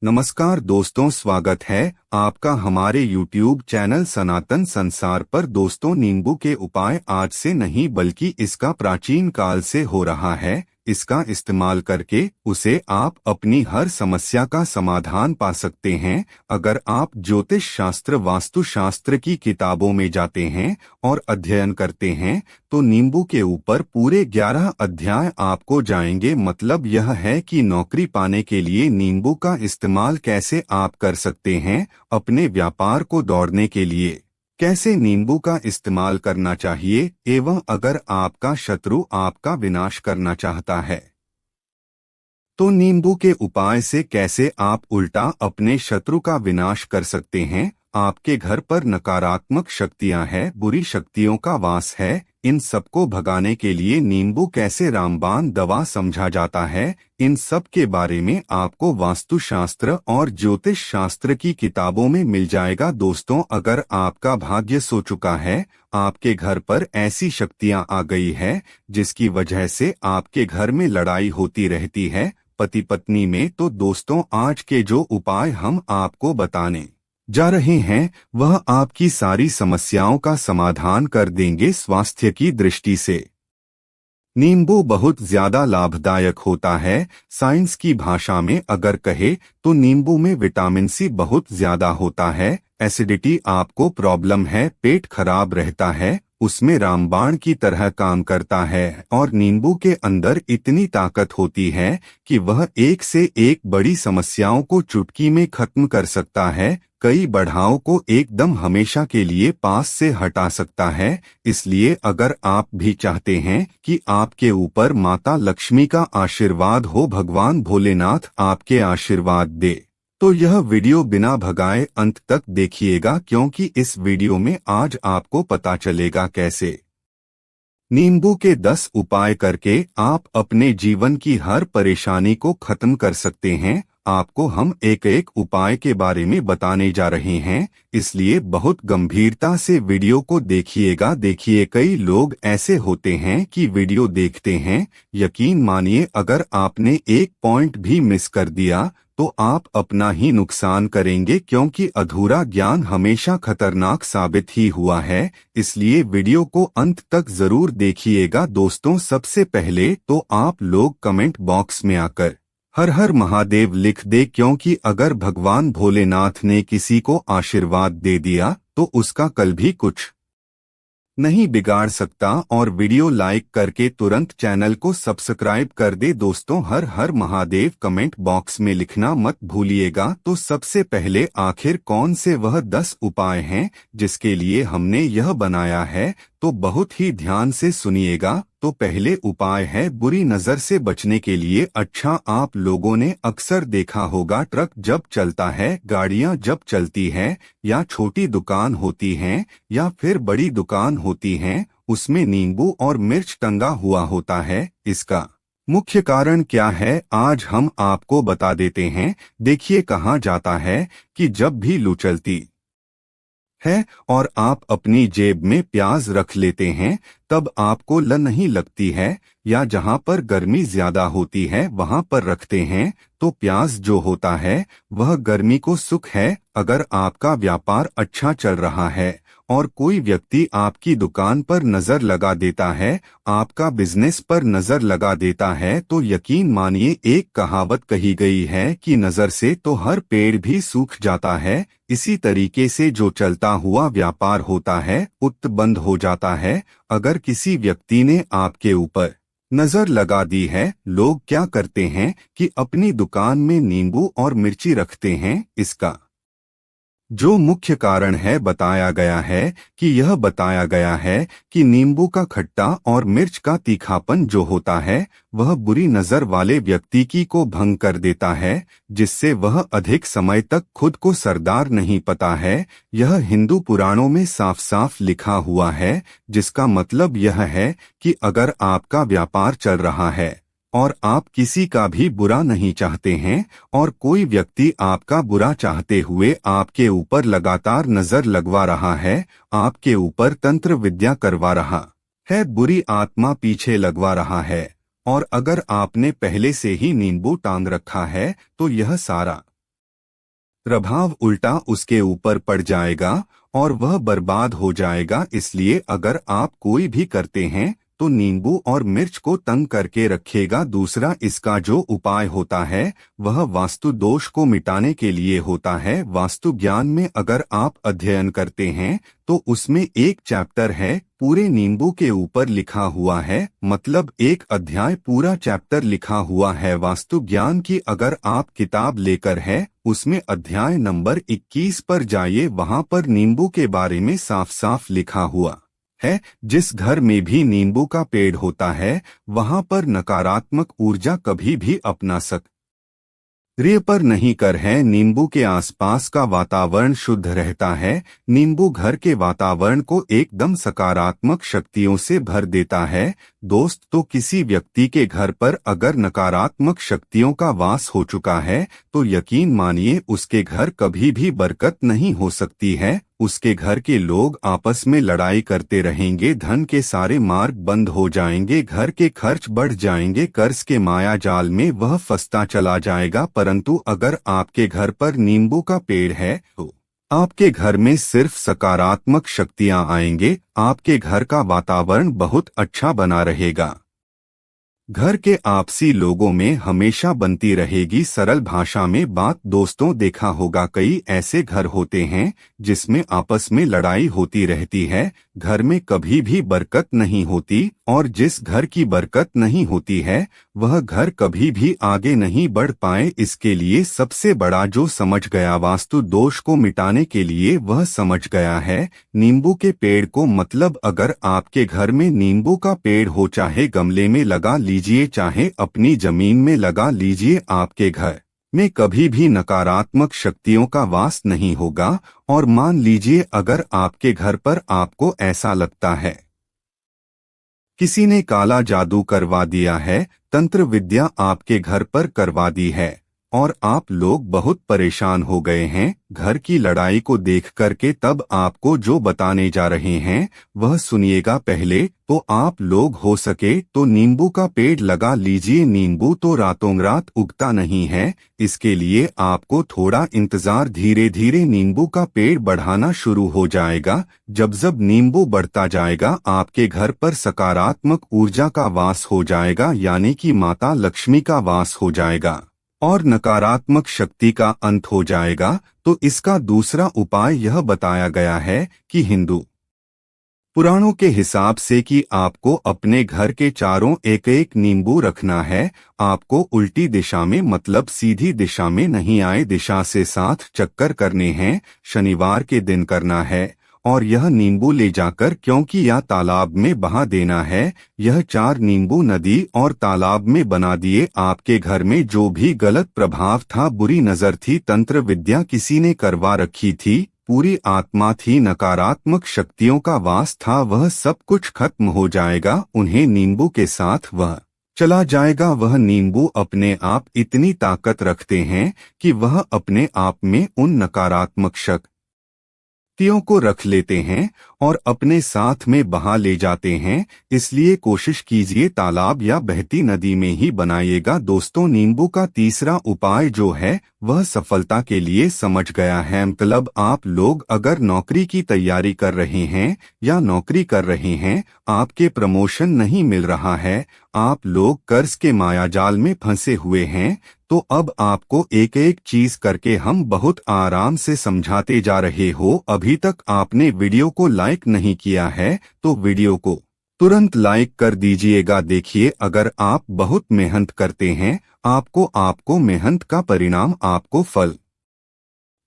नमस्कार दोस्तों, स्वागत है आपका हमारे YouTube चैनल सनातन संसार पर। दोस्तों, नींबू के उपाय आज से नहीं बल्कि इसका प्राचीन काल से हो रहा है। इसका इस्तेमाल करके उसे आप अपनी हर समस्या का समाधान पा सकते हैं। अगर आप ज्योतिष शास्त्र वास्तु शास्त्र की किताबों में जाते हैं और अध्ययन करते हैं तो नींबू के ऊपर पूरे 11 अध्याय आपको जाएंगे। मतलब यह है कि नौकरी पाने के लिए नींबू का इस्तेमाल कैसे आप कर सकते हैं, अपने व्यापार को दौड़ने के लिए कैसे नींबू का इस्तेमाल करना चाहिए, एवं अगर आपका शत्रु आपका विनाश करना चाहता है तो नींबू के उपाय से कैसे आप उल्टा अपने शत्रु का विनाश कर सकते हैं। आपके घर पर नकारात्मक शक्तियां हैं, बुरी शक्तियों का वास है, इन सबको भगाने के लिए नींबू कैसे रामबाण दवा समझा जाता है, इन सब के बारे में आपको वास्तुशास्त्र और ज्योतिष शास्त्र की किताबों में मिल जाएगा। दोस्तों, अगर आपका भाग्य सो चुका है, आपके घर पर ऐसी शक्तियां आ गई है जिसकी वजह से आपके घर में लड़ाई होती रहती है पति पत्नी में, तो दोस्तों आज के जो उपाय हम आपको बताने जा रहे हैं वह आपकी सारी समस्याओं का समाधान कर देंगे। स्वास्थ्य की दृष्टि से नींबू बहुत ज्यादा लाभदायक होता है। साइंस की भाषा में अगर कहे तो नींबू में विटामिन सी बहुत ज्यादा होता है। एसिडिटी आपको प्रॉब्लम है, पेट खराब रहता है, उसमें रामबाण की तरह काम करता है। और नींबू के अंदर इतनी ताकत होती है कि वह एक से एक बड़ी समस्याओं को चुटकी में खत्म कर सकता है, कई बढ़ावों को एकदम हमेशा के लिए पास से हटा सकता है। इसलिए अगर आप भी चाहते हैं कि आपके ऊपर माता लक्ष्मी का आशीर्वाद हो, भगवान भोलेनाथ आपके आशीर्वाद दे, तो यह वीडियो बिना भगाए अंत तक देखिएगा, क्योंकि इस वीडियो में आज आपको पता चलेगा कैसे नींबू के 10 उपाय करके आप अपने जीवन की हर परेशानी को खत्म कर सकते हैं। आपको हम एक एक उपाय के बारे में बताने जा रहे हैं, इसलिए बहुत गंभीरता से वीडियो को देखिएगा। देखिए, कई लोग ऐसे होते हैं कि वीडियो देखते हैं, यकीन मानिए अगर आपने एक पॉइंट भी मिस कर दिया तो आप अपना ही नुकसान करेंगे, क्योंकि अधूरा ज्ञान हमेशा खतरनाक साबित ही हुआ है। इसलिए वीडियो को अंत तक जरूर देखिएगा। दोस्तों, सबसे पहले तो आप लोग कमेंट बॉक्स में आकर हर हर महादेव लिख दे, क्योंकि अगर भगवान भोलेनाथ ने किसी को आशीर्वाद दे दिया तो उसका कल भी कुछ नहीं बिगाड़ सकता। और वीडियो लाइक करके तुरंत चैनल को सब्सक्राइब कर दे। दोस्तों, हर हर महादेव कमेंट बॉक्स में लिखना मत भूलिएगा। तो सबसे पहले आखिर कौन से वह 10 उपाय हैं जिसके लिए हमने यह बनाया है, तो बहुत ही ध्यान से सुनिएगा। तो पहले उपाय है बुरी नजर से बचने के लिए। अच्छा, आप लोगों ने अक्सर देखा होगा ट्रक जब चलता है, गाड़ियां जब चलती है, या छोटी दुकान होती हैं या फिर बड़ी दुकान होती हैं, उसमें नींबू और मिर्च टंगा हुआ होता है। इसका मुख्य कारण क्या है आज हम आपको बता देते हैं। देखिए, कहा जाता है कि जब भी लू चलती है और आप अपनी जेब में प्याज रख लेते हैं तब आपको ल नहीं लगती है, या जहां पर गर्मी ज्यादा होती है वहां पर रखते हैं तो प्याज जो होता है वह गर्मी को सुख है। अगर आपका व्यापार अच्छा चल रहा है और कोई व्यक्ति आपकी दुकान पर नजर लगा देता है, आपका बिजनेस पर नजर लगा देता है, तो यकीन मानिए एक कहावत कही गई है कि नजर से तो हर पेड़ भी सूख जाता है। इसी तरीके से जो चलता हुआ व्यापार होता है उत बंद हो जाता है। अगर किसी व्यक्ति ने आपके ऊपर नजर लगा दी है, लोग क्या करते हैं कि अपनी दुकान में नींबू और मिर्ची रखते हैं। इसका जो मुख्य कारण है बताया गया है कि यह बताया गया है कि नींबू का खट्टा और मिर्च का तीखापन जो होता है वह बुरी नजर वाले व्यक्ति की को भंग कर देता है, जिससे वह अधिक समय तक खुद को सरदार नहीं पाता है। यह हिंदू पुराणों में साफ साफ लिखा हुआ है, जिसका मतलब यह है कि अगर आपका व्यापार चल रहा है और आप किसी का भी बुरा नहीं चाहते हैं और कोई व्यक्ति आपका बुरा चाहते हुए आपके ऊपर लगातार नजर लगवा रहा है, आपके ऊपर तंत्र विद्या करवा रहा है, बुरी आत्मा पीछे लगवा रहा है, और अगर आपने पहले से ही नींबू टांग रखा है तो यह सारा प्रभाव उल्टा उसके ऊपर पड़ जाएगा और वह बर्बाद हो जाएगा। इसलिए अगर आप कोई भी करते हैं तो नींबू और मिर्च को तंग करके रखेगा। दूसरा इसका जो उपाय होता है वह वास्तु दोष को मिटाने के लिए होता है। वास्तु ज्ञान में अगर आप अध्ययन करते हैं तो उसमें एक चैप्टर है पूरे नींबू के ऊपर लिखा हुआ है, मतलब एक अध्याय पूरा चैप्टर लिखा हुआ है वास्तु ज्ञान की। अगर आप किताब लेकर है उसमें अध्याय नंबर 21 पर जाइए, वहां पर नींबू के बारे में साफ साफ लिखा हुआ है। जिस घर में भी नींबू का पेड़ होता है वहां पर नकारात्मक ऊर्जा कभी भी अपना सक्रिय पर नहीं कर है। नींबू के आसपास का वातावरण शुद्ध रहता है। नींबू घर के वातावरण को एकदम सकारात्मक शक्तियों से भर देता है। दोस्त, तो किसी व्यक्ति के घर पर अगर नकारात्मक शक्तियों का वास हो चुका है तो यकीन मानिए उसके घर कभी भी बरकत नहीं हो सकती है। उसके घर के लोग आपस में लड़ाई करते रहेंगे, धन के सारे मार्ग बंद हो जाएंगे, घर के खर्च बढ़ जाएंगे, कर्ज के माया जाल में वह फंसता चला जाएगा। परंतु अगर आपके घर पर नींबू का पेड़ है तो आपके घर में सिर्फ सकारात्मक शक्तियां आएंगे। आपके घर का वातावरण बहुत अच्छा बना रहेगा। घर के आपसी लोगों में हमेशा बनती रहेगी सरल भाषा में बात। दोस्तों, देखा होगा कई ऐसे घर होते हैं जिसमें आपस में लड़ाई होती रहती है, घर में कभी भी बरकत नहीं होती, और जिस घर की बरकत नहीं होती है वह घर कभी भी आगे नहीं बढ़ पाए। इसके लिए सबसे बड़ा जो समझ गया वास्तु दोष को मिटाने के लिए, वह समझ गया है नींबू के पेड़ को। मतलब अगर आपके घर में नींबू का पेड़ हो, चाहे गमले में लगा लीजिए चाहे अपनी जमीन में लगा लीजिए, आपके घर में कभी भी नकारात्मक शक्तियों का वास नहीं होगा। और मान लीजिए अगर आपके घर पर आपको ऐसा लगता है किसी ने काला जादू करवा दिया है, तंत्र विद्या आपके घर पर करवा दी है और आप लोग बहुत परेशान हो गए हैं घर की लड़ाई को देख करके, तब आपको जो बताने जा रहे हैं वह सुनिएगा पहले। तो आप लोग हो सके तो नींबू का पेड़ लगा लीजिए। नींबू तो रातों रात उगता नहीं है, इसके लिए आपको थोड़ा इंतजार, धीरे धीरे नींबू का पेड़ बढ़ाना शुरू हो जाएगा। जब जब नींबू बढ़ता जाएगा आपके घर पर सकारात्मक ऊर्जा का वास हो जाएगा, यानी कि माता लक्ष्मी का वास हो जाएगा और नकारात्मक शक्ति का अंत हो जाएगा। तो इसका दूसरा उपाय यह बताया गया है कि हिंदू पुराणों के हिसाब से कि आपको अपने घर के चारों एक एक नींबू रखना है। आपको उल्टी दिशा में, मतलब सीधी दिशा में नहीं, आए दिशा से 7 चक्कर करने हैं। शनिवार के दिन करना है और यह नींबू ले जाकर, क्योंकि यह तालाब में बहा देना है। यह 4 नींबू नदी और तालाब में बना दिए। आपके घर में जो भी गलत प्रभाव था, बुरी नजर थी, तंत्र विद्या किसी ने करवा रखी थी, पूरी आत्मा थी, नकारात्मक शक्तियों का वास था, वह सब कुछ खत्म हो जाएगा। उन्हें नींबू के साथ वह चला जाएगा। वह नींबू अपने आप इतनी ताकत रखते हैं कि वह अपने आप में उन नकारात्मक शक्तियों को रख लेते हैं और अपने साथ में बहा ले जाते हैं। इसलिए कोशिश कीजिए तालाब या बहती नदी में ही बनाइएगा। दोस्तों, नींबू का तीसरा उपाय जो है वह सफलता के लिए समझ गया है। मतलब आप लोग अगर नौकरी की तैयारी कर रहे हैं या नौकरी कर रहे हैं, आपके प्रमोशन नहीं मिल रहा है, आप लोग कर्ज के मायाजाल में फंसे हुए हैं, तो अब आपको एक एक चीज करके हम बहुत आराम से समझाते जा रहे हो। अभी तक आपने वीडियो को लाइक नहीं किया है तो वीडियो को तुरंत लाइक कर दीजिएगा। देखिए, अगर आप बहुत मेहनत करते हैं, आपको मेहनत का परिणाम, आपको फल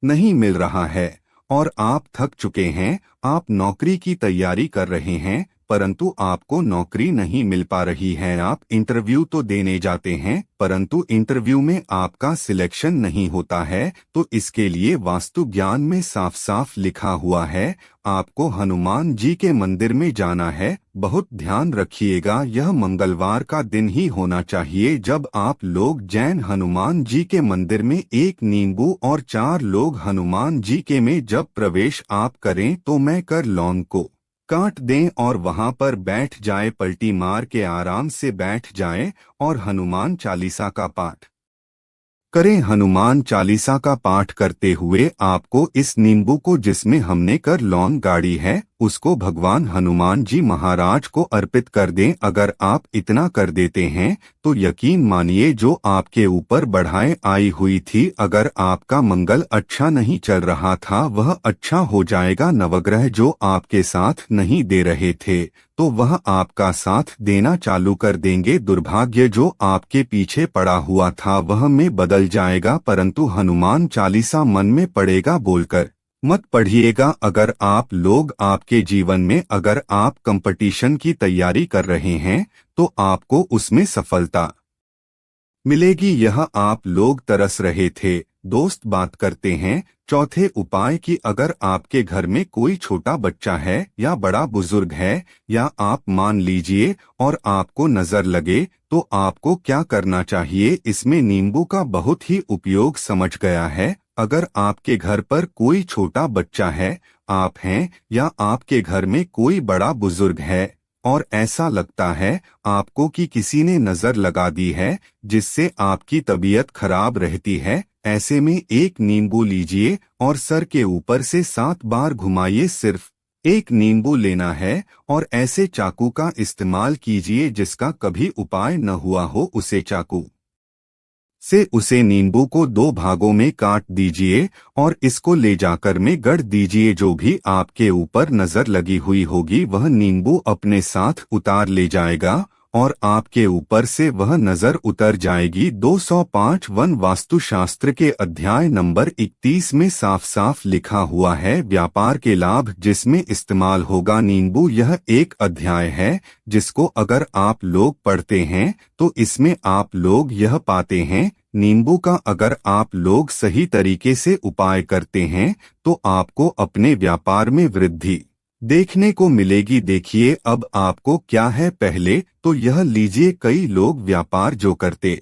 नहीं मिल रहा है और आप थक चुके हैं, आप नौकरी की तैयारी कर रहे हैं परंतु आपको नौकरी नहीं मिल पा रही है, आप इंटरव्यू तो देने जाते हैं परंतु इंटरव्यू में आपका सिलेक्शन नहीं होता है, तो इसके लिए वास्तु ज्ञान में साफ साफ लिखा हुआ है आपको हनुमान जी के मंदिर में जाना है। बहुत ध्यान रखिएगा, यह मंगलवार का दिन ही होना चाहिए जब आप लोग जैन हनुमान जी के मंदिर में 1 नींबू और 4 लोग हनुमान जी के में जब प्रवेश आप करें तो मैं कर लौंग को काट दें और वहां पर बैठ जाए, पलटी मार के आराम से बैठ जाएं और हनुमान चालीसा का पाठ करें। हनुमान चालीसा का पाठ करते हुए आपको इस नींबू को जिसमें हमने कर लॉन गाड़ी है उसको भगवान हनुमान जी महाराज को अर्पित कर दें। अगर आप इतना कर देते हैं तो यकीन मानिए जो आपके ऊपर बढ़ाएं आई हुई थी, अगर आपका मंगल अच्छा नहीं चल रहा था वह अच्छा हो जाएगा। नवग्रह जो आपके साथ नहीं दे रहे थे तो वह आपका साथ देना चालू कर देंगे। दुर्भाग्य जो आपके पीछे पड़ा हुआ था वह में बदल जाएगा, परंतु हनुमान चालीसा मन में पड़ेगा बोलकर मत पढ़िएगा। अगर आप लोग आपके जीवन में अगर आप कंपटीशन की तैयारी कर रहे हैं तो आपको उसमें सफलता मिलेगी, यह आप लोग तरस रहे थे। दोस्त बात करते हैं चौथे उपाय की। अगर आपके घर में कोई छोटा बच्चा है या बड़ा बुजुर्ग है या आप मान लीजिए और आपको नजर लगे तो आपको क्या करना चाहिए। इसमें नींबू का बहुत ही उपयोग समझ गया है। अगर आपके घर पर कोई छोटा बच्चा है, आप हैं या आपके घर में कोई बड़ा बुजुर्ग है और ऐसा लगता है आपको कि किसी ने नजर लगा दी है जिससे आपकी तबीयत खराब रहती है, ऐसे में एक नींबू लीजिए और सर के ऊपर से 7 बार घुमाइए। सिर्फ एक नींबू लेना है और ऐसे चाकू का इस्तेमाल कीजिए जिसका कभी उपाय न हुआ हो। उसे चाकू से उसे नींबू को 2 भागों में काट दीजिए और इसको ले जाकर में गड़ दीजिए। जो भी आपके ऊपर नजर लगी हुई होगी वह नींबू अपने साथ उतार ले जाएगा और आपके ऊपर से वह नजर उतर जाएगी। 205 वन वास्तुशास्त्र के अध्याय नंबर 31 में साफ साफ लिखा हुआ है व्यापार के लाभ जिसमें इस्तेमाल होगा नींबू। यह एक अध्याय है जिसको अगर आप लोग पढ़ते हैं तो इसमें आप लोग यह पाते हैं नींबू का अगर आप लोग सही तरीके से उपाय करते हैं तो आपको अपने व्यापार में वृद्धि देखने को मिलेगी। देखिए अब आपको क्या है, पहले तो यह लीजिए कई लोग व्यापार जो करते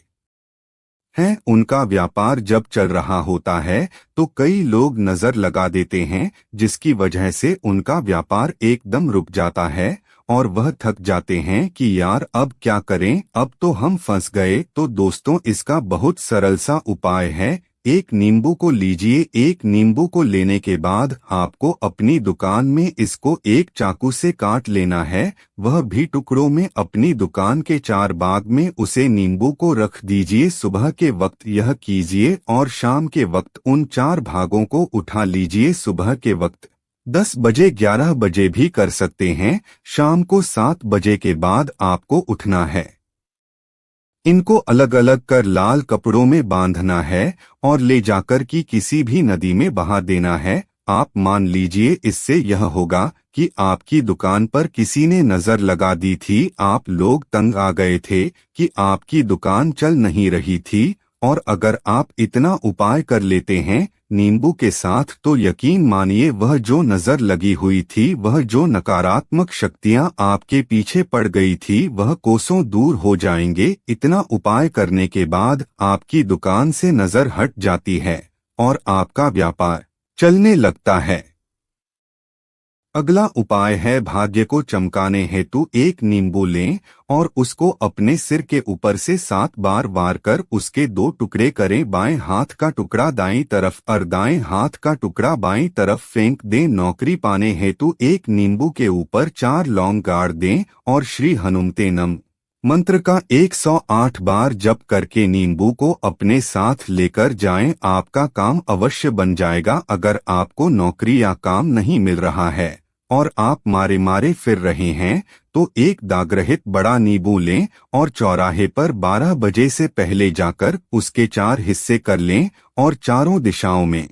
हैं उनका व्यापार जब चल रहा होता है तो कई लोग नजर लगा देते हैं जिसकी वजह से उनका व्यापार एकदम रुक जाता है और वह थक जाते हैं कि यार अब क्या करें, अब तो हम फंस गए। तो दोस्तों इसका बहुत सरल सा उपाय है। एक नींबू को लीजिए, एक नींबू को लेने के बाद आपको अपनी दुकान में इसको एक चाकू से काट लेना है, वह भी टुकड़ों में। अपनी दुकान के 4 भाग में उसे नींबू को रख दीजिए। सुबह के वक्त यह कीजिए और शाम के वक्त उन 4 भागों को उठा लीजिए। सुबह के वक्त 10 बजे 11 बजे भी कर सकते हैं, शाम को 7 बजे के बाद आपको उठना है। इनको अलग अलग कर लाल कपड़ों में बांधना है और ले जाकर की किसी भी नदी में बहा देना है। आप मान लीजिए इससे यह होगा कि आपकी दुकान पर किसी ने नजर लगा दी थी, आप लोग तंग आ गए थे कि आपकी दुकान चल नहीं रही थी, और अगर आप इतना उपाय कर लेते हैं नींबू के साथ तो यकीन मानिए वह जो नजर लगी हुई थी, वह जो नकारात्मक शक्तियां आपके पीछे पड़ गई थी वह कोसों दूर हो जाएंगे। इतना उपाय करने के बाद आपकी दुकान से नजर हट जाती है और आपका व्यापार चलने लगता है। अगला उपाय है भाग्य को चमकाने हेतु एक नींबू लें और उसको अपने सिर के ऊपर से 7 बार वार कर उसके 2 टुकड़े करें। बाएं हाथ का टुकड़ा दाईं तरफ और दाएं हाथ का टुकड़ा बाईं तरफ फेंक दें। नौकरी पाने हेतु एक नींबू के ऊपर 4 लौंग गाड़ दें और श्री हनुमते नमः मंत्र का 108 बार जप करके नींबू को अपने साथ लेकर जाएं। आपका काम अवश्य बन जाएगा। अगर आपको नौकरी या काम नहीं मिल रहा है और आप मारे मारे फिर रहे हैं तो एक दागरहित बड़ा नींबू लें और चौराहे पर 12 बजे से पहले जाकर उसके 4 हिस्से कर लें और चारों दिशाओं में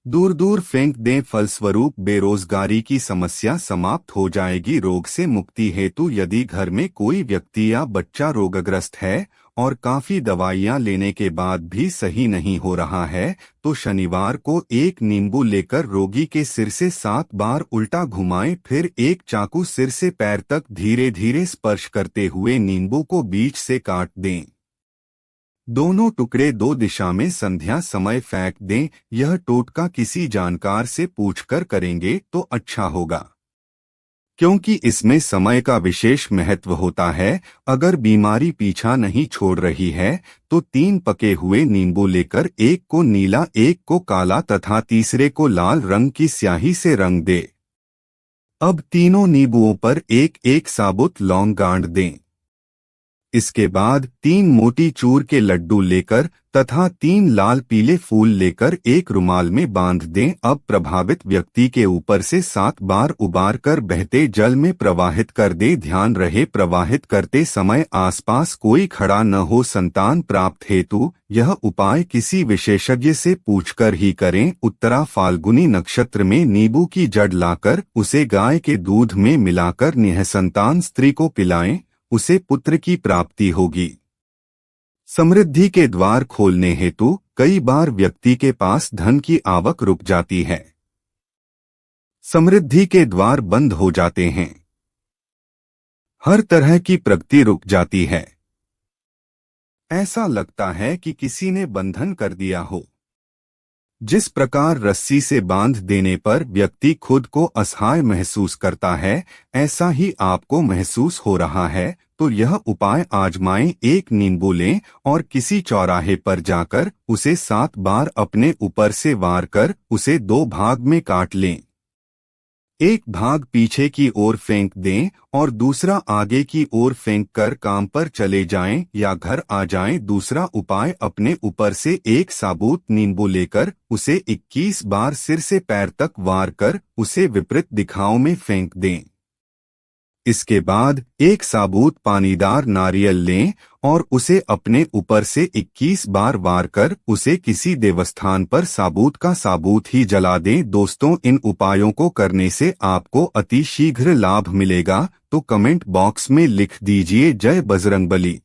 दूर दूर फेंक दें। फलस्वरूप बेरोजगारी की समस्या समाप्त हो जाएगी। रोग से मुक्ति हेतु यदि घर में कोई व्यक्ति या बच्चा रोगग्रस्त है और काफी दवाइयां लेने के बाद भी सही नहीं हो रहा है तो शनिवार को एक नींबू लेकर रोगी के सिर से 7 बार उल्टा घुमाएं, फिर एक चाकू सिर से पैर तक धीरे धीरे स्पर्श करते हुए नींबू को बीच से काट दें। दोनों टुकड़े 2 दिशा में संध्या समय फेंक दें। यह टोटका किसी जानकार से पूछकर करेंगे तो अच्छा होगा। क्योंकि इसमें समय का विशेष महत्व होता है। अगर बीमारी पीछा नहीं छोड़ रही है तो 3 पके हुए नींबू लेकर एक को नीला, एक को काला तथा तीसरे को लाल रंग की स्याही से रंग दे। अब तीनों नींबुओं पर एक एक साबुत लौंग गांठ दें। इसके बाद 3 मोटी चूर के लड्डू लेकर तथा 3 लाल पीले फूल लेकर एक रुमाल में बांध दें। अब प्रभावित व्यक्ति के ऊपर से 7 बार उबार कर बहते जल में प्रवाहित कर दे। ध्यान रहे, प्रवाहित करते समय आसपास कोई खड़ा न हो। संतान प्राप्त हेतु यह उपाय किसी विशेषज्ञ से पूछकर ही करें। उत्तरा फाल्गुनी नक्षत्र में नींबू की जड़ लाकर उसे गाय के दूध में मिलाकर निःसंतान स्त्री को पिलाएं, उसे पुत्र की प्राप्ति होगी। समृद्धि के द्वार खोलने हेतु कई बार व्यक्ति के पास धन की आवक रुक जाती है, समृद्धि के द्वार बंद हो जाते हैं, हर तरह की प्रगति रुक जाती है। ऐसा लगता है कि किसी ने बंधन कर दिया हो। जिस प्रकार रस्सी से बांध देने पर व्यक्ति खुद को असहाय महसूस करता है, ऐसा ही आपको महसूस हो रहा है तो यह उपाय आजमाएं। एक नींबू लें और किसी चौराहे पर जाकर उसे 7 बार अपने ऊपर से वार कर उसे 2 भाग में काट लें। एक भाग पीछे की ओर फेंक दें और दूसरा आगे की ओर फेंक कर काम पर चले जाएं या घर आ जाएं। दूसरा उपाय, अपने ऊपर से एक साबुत नींबू लेकर उसे 21 बार सिर से पैर तक वार कर उसे विपरीत दिशाओं में फेंक दें। इसके बाद एक साबुत पानीदार नारियल लें और उसे अपने ऊपर से 21 बार वार कर उसे किसी देवस्थान पर साबुत का साबुत ही जला दें। दोस्तों, इन उपायों को करने से आपको अति शीघ्र लाभ मिलेगा, तो कमेंट बॉक्स में लिख दीजिए जय बजरंगबली।